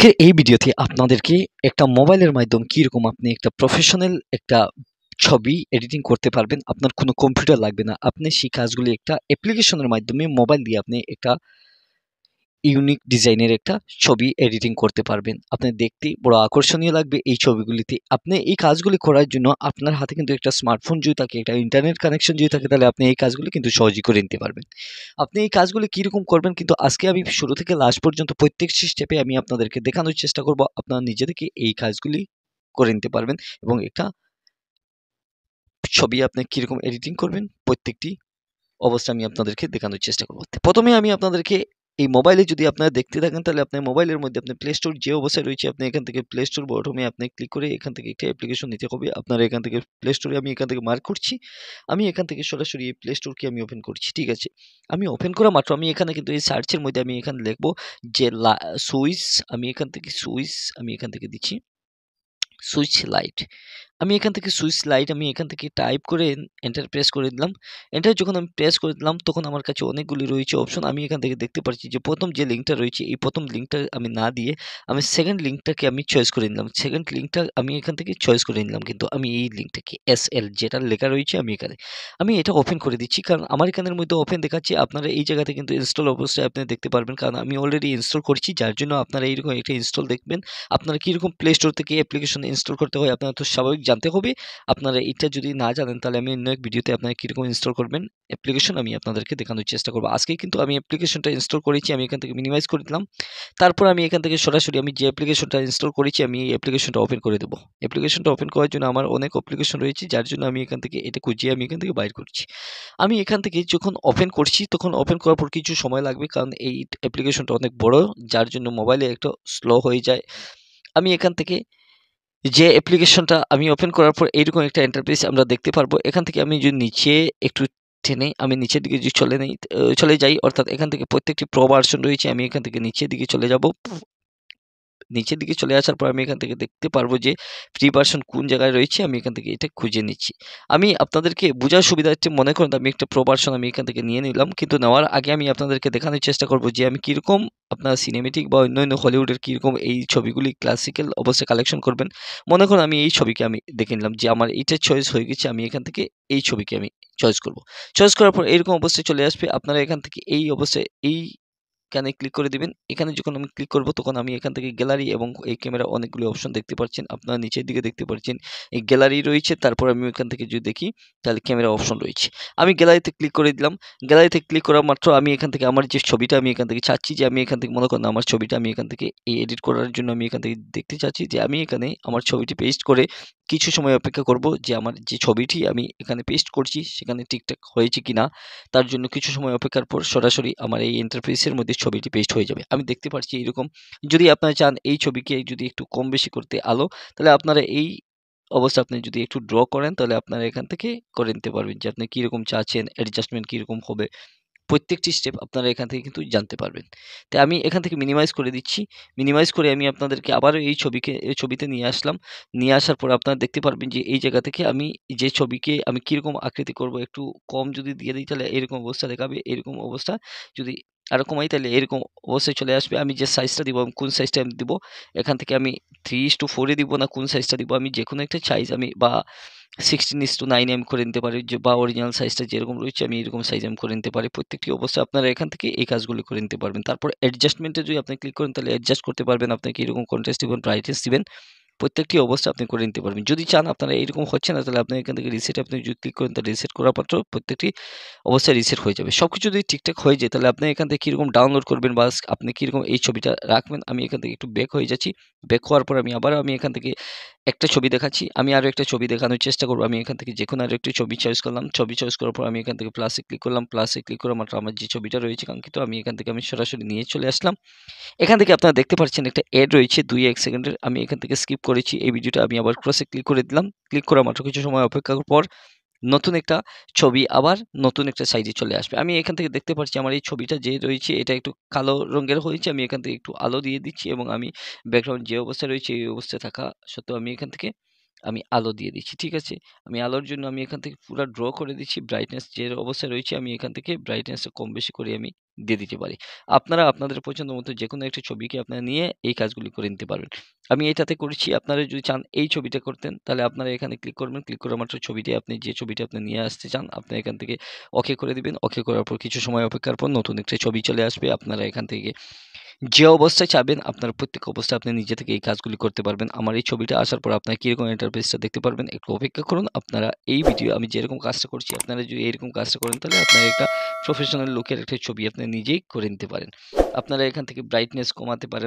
আজকের এই ভিডিওতে আপনাদেরকে একটা মোবাইলের মাধ্যমে কিরকম আপনি একটা প্রফেশনাল একটা ছবি এডিটিং করতে পারবেন। আপনার কোনো কম্পিউটার লাগবে না। আপনি সেই কাজগুলি একটা অ্যাপ্লিকেশনের মাধ্যমে মোবাইল দিয়ে আপনি একটা ইউনিক ডিজাইনের একটা ছবি এডিটিং করতে পারবেন। আপনার দেখতে বড় আকর্ষণীয় লাগবে এই ছবিগুলিতে। আপনি এই কাজগুলি করার জন্য আপনার হাতে কিন্তু একটা স্মার্টফোন যদি থাকে, একটা ইন্টারনেট কানেকশন যদি থাকে, তাহলে আপনি এই কাজগুলি কিন্তু সহজেই করে নিতে পারবেন। আপনি এই কাজগুলি কিরকম করবেন কিন্তু আজকে আমি শুরু থেকে লাস্ট পর্যন্ত প্রত্যেকটি স্টেপে আমি আপনাদেরকে দেখানোর চেষ্টা করব। আপনারা নিজে থেকে এই কাজগুলি করে নিতে পারবেন এবং একটা ছবি আপনি কিরকম এডিটিং করবেন প্রত্যেকটি অবস্থা আমি আপনাদেরকে দেখানোর চেষ্টা করব। প্রথমে আমি আপনাদেরকে এই মোবাইলে যদি আপনারা দেখতে থাকেন, তাহলে আপনার মোবাইলের মধ্যে আপনি প্লে স্টোর যে অবস্থায় রয়েছে, আপনি এখান থেকে প্লে স্টোর বটমে আপনি ক্লিক করে এখান থেকে একটা অ্যাপ্লিকেশন নিতে হবে। আপনারা এখান থেকে প্লে স্টোরে আমি এখান থেকে মার্ক করছি। আমি এখান থেকে সরাসরি এই প্লে স্টোরকে আমি ওপেন করছি। ঠিক আছে, আমি ওপেন করা মাত্র আমি এখানে কিন্তু এই সার্চের মধ্যে আমি এখানে লিখবো যে সুইচ। আমি এখান থেকে সুইচ আমি এখান থেকে দিচ্ছি সুইচ লাইট। আমি এখান থেকে সুইচ লাইট আমি এখান থেকে টাইপ করে এন্টার প্রেস করে দিলাম। এন্টার যখন আমি প্রেস করে দিলাম তখন আমার কাছে অনেকগুলি রয়েছে অপশন। আমি এখান থেকে দেখতে পাচ্ছি যে প্রথম যে লিঙ্কটা রয়েছে, এই প্রথম লিঙ্কটা আমি না দিয়ে আমি সেকেন্ড লিঙ্কটাকে আমি চয়েস করে নিলাম। সেকেন্ড লিঙ্কটা আমি এখান থেকে চয়েস করে নিলাম, কিন্তু আমি এই লিঙ্কটাকে SL যেটা লেখা রয়েছে আমি এটা ওপেন করে দিচ্ছি, কারণ আমার এখানের মধ্যে ওপেন দেখাচ্ছে। আপনারা এই জায়গাতে কিন্তু ইনস্টল অবস্থায় আপনি দেখতে পারবেন, কারণ আমি অলরেডি ইনস্টল করছি, যার জন্য আপনারা এইরকম একটা ইনস্টল দেখবেন। আপনারা কীরকম প্লে স্টোর থেকে অ্যাপ্লিকেশন ইনস্টল করতে হয় আপনারা তো স্বাভাবিক জানতে হবে। আপনারা এটা যদি না জানেন তাহলে আমি অন্য এক ভিডিওতে আপনারা কীরকম ইনস্টল করবেন অ্যাপ্লিকেশন আমি আপনাদেরকে দেখানোর চেষ্টা করবো। আজকে কিন্তু আমি অ্যাপ্লিকেশনটা ইনস্টল করেছি, আমি এখান থেকে মিনিমাইজ করে দিলাম। তারপর আমি এখান থেকে সরাসরি আমি যে অ্যাপ্লিকেশনটা ইনস্টল করেছি আমি এই অ্যাপ্লিকেশনটা ওপেন করে দেবো। অ্যাপ্লিকেশনটা ওপেন করার জন্য আমার অনেক অ্যাপ্লিকেশন রয়েছে, যার জন্য আমি এখান থেকে এটা খুঁজিয়ে আমি এখান থেকে বাইর করছি। আমি এখান থেকে যখন ওপেন করছি তখন ওপেন করার পর কিছু সময় লাগবে, কারণ এই অ্যাপ্লিকেশনটা অনেক বড়, যার জন্য মোবাইলে একটু স্লো হয়ে যায়। আমি এখান থেকে যে অ্যাপ্লিকেশনটা আমি ওপেন করার পর এইরকম একটা ইন্টারফেস আমরা দেখতে পারবো। এখান থেকে আমি যদি নিচে একটু টেনে আমি নিচের দিকে যদি চলে যাই, অর্থাৎ এখান থেকে প্রত্যেকটি প্রো ভার্সন রয়েছে, আমি এখান থেকে নিচের দিকে চলে যাব। নিচের দিকে চলে আসার পর আমি এখান থেকে দেখতে পারবো যে ফ্রি ভার্সন কোন জায়গায় রয়েছে, আমি এখান থেকে এটা খুঁজে নিচ্ছি। আমি আপনাদেরকে বোঝার সুবিধার্থে মনে করেন আমি একটা প্রো ভার্সন আমি এখান থেকে নিয়ে নিলাম, কিন্তু নেওয়ার আগে আমি আপনাদেরকে দেখানোর চেষ্টা করব যে আমি কীরকম আপনার সিনেমেটিক বা অন্যান্য হলিউডের কীরকম এই ছবিগুলি ক্লাসিক্যাল অবস্থায় কালেকশন করবেন। মনে করুন আমি এই ছবিকে আমি দেখে নিলাম যে আমার এইটা চয়েস হয়ে গেছে, আমি এখান থেকে এই ছবিকে আমি চয়েস করব। চয়েস করার পর এরকম অবস্থায় চলে আসবে। আপনারা এখান থেকে এই অবস্থায় এখানে ক্লিক করে দিবেন। এখানে যখন আমি ক্লিক করব তখন আমি এখান থেকে গ্যালারি এবং এই ক্যামেরা অনেকগুলো অপশন দেখতে পাচ্ছেন। আপনারা নিচের দিকে দেখতে পাচ্ছেন এই গ্যালারি রয়েছে। তারপর আমি এখান থেকে যদি দেখি তাহলে ক্যামেরা অপশন রয়েছে। আমি গ্যালারিতে ক্লিক করে দিলাম। গ্যালারিতে ক্লিক করা মাত্র আমি এখান থেকে আমার যে ছবিটা আমি এখান থেকে চাচ্ছি যে আমি এখান থেকে মনে করেন আমার ছবিটা আমি এখান থেকে এই এডিট করার জন্য আমি এখান থেকে দেখতে চাচ্ছি যে আমি এখানে আমার ছবিটি পেস্ট করে কিছু সময় অপেক্ষা করব যে আমার যে ছবিটি আমি এখানে পেস্ট করছি সেখানে ঠিকঠাক হয়েছে কিনা। তার জন্য কিছু সময় অপেক্ষার পর সরাসরি আমার এই ইন্টারফেসের মধ্যে ছবিটি পেস্ট হয়ে যাবে। আমি দেখতে পাচ্ছি এরকম। যদি আপনারা চান এই ছবিকে যদি একটু কম বেশি করতে আলো, তাহলে আপনারা এই অবস্থা আপনি যদি একটু ড্র করেন তাহলে আপনারা এখান থেকে করে নিতে পারবেন যে আপনি কীরকম চাচ্ছেন, অ্যাডজাস্টমেন্ট কীরকম হবে। প্রত্যেকটি স্টেপ আপনারা এখান থেকে কিন্তু জানতে পারবেন। তাই আমি এখান থেকে মিনিমাইজ করে দিচ্ছি। মিনিমাইজ করে আমি আপনাদেরকে আবারও এই ছবিতে নিয়ে আসলাম। নিয়ে আসার পর আপনারা দেখতে পারবেন যে এই জায়গা থেকে আমি যে ছবিকে আমি কিরকম আকৃতি করব, একটু কম যদি দিয়ে দিই তাহলে এরকম অবস্থা দেখাবে। এরকম অবস্থা যদি আরো কমাই তাহলে এরকম অবস্থায় চলে আসবে। আমি যে সাইজটা দিব এবং কোন সাইজটা আমি দিব, এখান থেকে আমি 3:4 এ দিব না কোন সাইজটা দিব, আমি যেকোনো একটা সাইজ আমি বা 16:9 আমি করে নিতে পারি, যে বা অরিজিনাল সাইজটা যেরকম রয়েছে আমি এরকম সাইজ আমি করে নিতে পারি। প্রত্যেকটি অবস্থায় আপনারা এখান থেকে এই কাজগুলো করে নিতে পারবেন। তারপর অ্যাডজাস্টমেন্টে যদি আপনি ক্লিক করেন তাহলে অ্যাডজাস্ট করতে পারবেন। আপনি কিরকম কন্ট্রাস্ট দিবেন, ব্রাইটনেস দিবেন। প্রত্যেকটি অবস্থা আপনি করে নিতে পারবেন। যদি চান আপনারা এইরকম হচ্ছে না তাহলে আপনি এখান থেকে রিসেট আপনি যদি ক্লিক করেন তাহলে রিসেট করার মাত্র প্রত্যেকটি অবস্থায় রিসেট হয়ে যাবে। সবকিছু যদি ঠিকঠাক হয়ে যায় তাহলে আপনি এখান থেকে কিরকম ডাউনলোড করবেন বা আপনি কিরকম এই ছবিটা রাখবেন। আমি এখান থেকে একটু ব্যাক হয়ে যাচ্ছি। ব্যাক হওয়ার পর আমি এখান থেকে একটা ছবি দেখাচ্ছি। আমি আরো একটা ছবি দেখানোর চেষ্টা করব। আমি এখান থেকে যেকোনো আরো একটি ছবি চয়েস করলাম। ছবি চয়েস করার পর আমি এখান থেকে প্লাসে ক্লিক করলাম। প্লাসে ক্লিক করা মাত্র আমার যে ছবিটা রয়েছে কাঙ্ক্ষিত আমি এখান থেকে আমি সরাসরি নিয়ে চলে আসলাম। এখান থেকে আপনারা দেখতে পাচ্ছেন একটা এড রয়েছে 2-1 সেকেন্ডের। আমি এখান থেকে স্কিপ করেছি এই ভিডিওটা। আমি আবার ক্রসে ক্লিক করে দিলাম। ক্লিক করা মাত্র কিছু সময় অপেক্ষার পর নতুন একটা ছবি আবার নতুন একটা সাইজে চলে আসবে। আমি এখান থেকে দেখতে পাচ্ছি আমার এই ছবিটা যে রয়েছে এটা একটু কালো রঙের হয়েছে। আমি এখান থেকে একটু আলো দিয়ে দিচ্ছি এবং আমি ব্যাকগ্রাউন্ড যে অবস্থায় রয়েছে এই অবস্থায় থাকা সত্ত্বেও আমি এখান থেকে আমি আলো দিয়ে দিচ্ছি। ঠিক আছে? আমি আলোর জন্য আমি এখান থেকে পুরা ড্র করে দিচ্ছি। ব্রাইটনেস যে অবস্থায় রয়েছে আমি এখান থেকে ব্রাইটনেসটা কম বেশি করে আমি দিয়ে দিতে পারি। আপনারা আপনাদের পছন্দ মতো যেকোনো একটা ছবিকে আপনারা নিয়ে এই কাজগুলি করে নিতে পারবেন। আমি এটাতে করেছি। আপনারা যদি চান এই ছবিটা করতেন তাহলে আপনারা এখানে ক্লিক করবেন। ক্লিক করা মাত্র ছবিটি আপনি যে ছবিটা আপনি নিয়ে আসতে চান আপনি এখান থেকে ওকে করে দিবেন। ওকে করার পর কিছু সময় অপেক্ষার পর নতুন একটা ছবি চলে আসবে। আপনারা এখান থেকে যে অবস্থায় চাবেন আপনার প্রত্যেক অবস্থায় আপনি নিজে থেকে এই কাজগুলি করতে পারবেন। আমার এই ছবিটা আসার পর আপনারা কিরকম ইন্টারফেসটা দেখতে পারবেন একটু অপেক্ষা করুন। আপনারা এই ভিডিও আমি যেরকম কাজটা করছি আপনারা যদি এরকম কাজটা করেন তাহলে আপনারা একটা প্রফেশনাল লুকের একটা ছবি আপনি নিজেই করে নিতে পারেন। আপনারা এখান থেকে ব্রাইটনেস কমাতে পারেন।